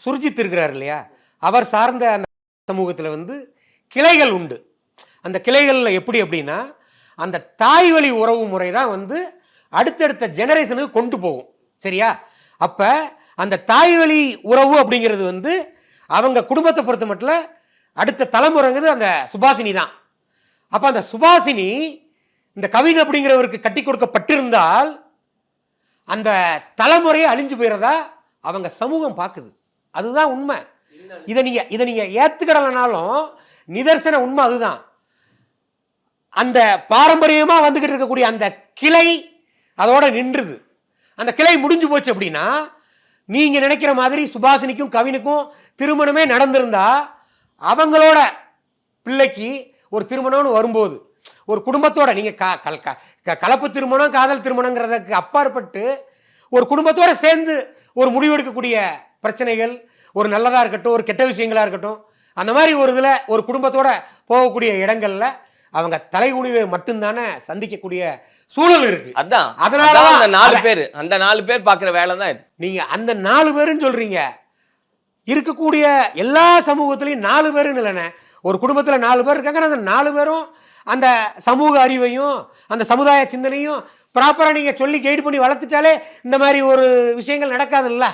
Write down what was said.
சுர்ஜித் இருக்கிறார் இல்லையா, அவர் சார்ந்த அந்த சமூகத்தில் வந்து கிளைகள் உண்டு. அந்த கிளைகளில் எப்படி அப்படின்னா, அந்த தாய் வழி உறவு முறை தான் வந்து அடுத்தடுத்த ஜெனரேஷனுக்கு கொண்டு போகும். சரியா? அப்போ அந்த தாய் வழி உறவு அப்படிங்கிறது வந்து அவங்க குடும்பத்தை பொறுத்த மட்டும் அடுத்த தலைமுறைங்கிறது அந்த சுபாசினி தான். அப்போ அந்த சுபாசினி இந்த கவின் அப்படிங்கிறவருக்கு கட்டி கொடுக்கப்பட்டிருந்தால் அந்த தலைமுறையை அழிஞ்சு போயிடுறதா அவங்க சமூகம் பார்க்குது. அதுதான் உண்மை. இதை நீங்க ஏத்துக்கிடலனாலும் நிதர்சன உண்மை அதுதான். அந்த பாரம்பரியமா வந்துகிட்டு இருக்கக்கூடிய அந்த கிளை அதோட நின்றுது. அந்த கிளை முடிஞ்சு போச்சு அப்படின்னா, நீங்க நினைக்கிற மாதிரி சுபாசினிக்கும் கவினுக்கும் திருமணமே நடந்திருந்தா அவங்களோட பிள்ளைக்கு ஒரு திருமணம்னு வரும்போது ஒரு குடும்பத்தோட நீங்க கலப்பு திருமணம் காதல் திருமணங்கிறதுக்கு அப்பாற்பட்டு ஒரு குடும்பத்தோட சேர்ந்து ஒரு முடிவெடுக்கக்கூடிய பிரச்சனைகள், ஒரு நல்லதா இருக்கட்டும், ஒரு கெட்ட விஷயங்களா இருக்கட்டும், அந்த மாதிரி ஒரு இதுல ஒரு குடும்பத்தோட போகக்கூடிய இடங்கள்ல அவங்க தலைகுனிவை மட்டும்தானே சந்திக்கக்கூடிய சூழல் இருக்கு. அதான் அதனால அந்த 4 பேர் பாக்குற வேலை தான் இது. நீங்க அந்த 4 பேருன்னு சொல்றீங்க. இருக்கக்கூடிய எல்லா சமூகத்திலையும் 4 பேருன்னு இல்லைண்ணே, ஒரு குடும்பத்தில் 4 பேர் இருக்காங்க. அந்த 4 பேரும் அந்த சமூக அறிவையும் அந்த சமுதாய சிந்தனையும் ப்ராப்பராக நீங்கள் சொல்லி கைடு பண்ணி வளர்த்துட்டாலே இந்த மாதிரி ஒரு விஷயங்கள் நடக்காதுல்ல.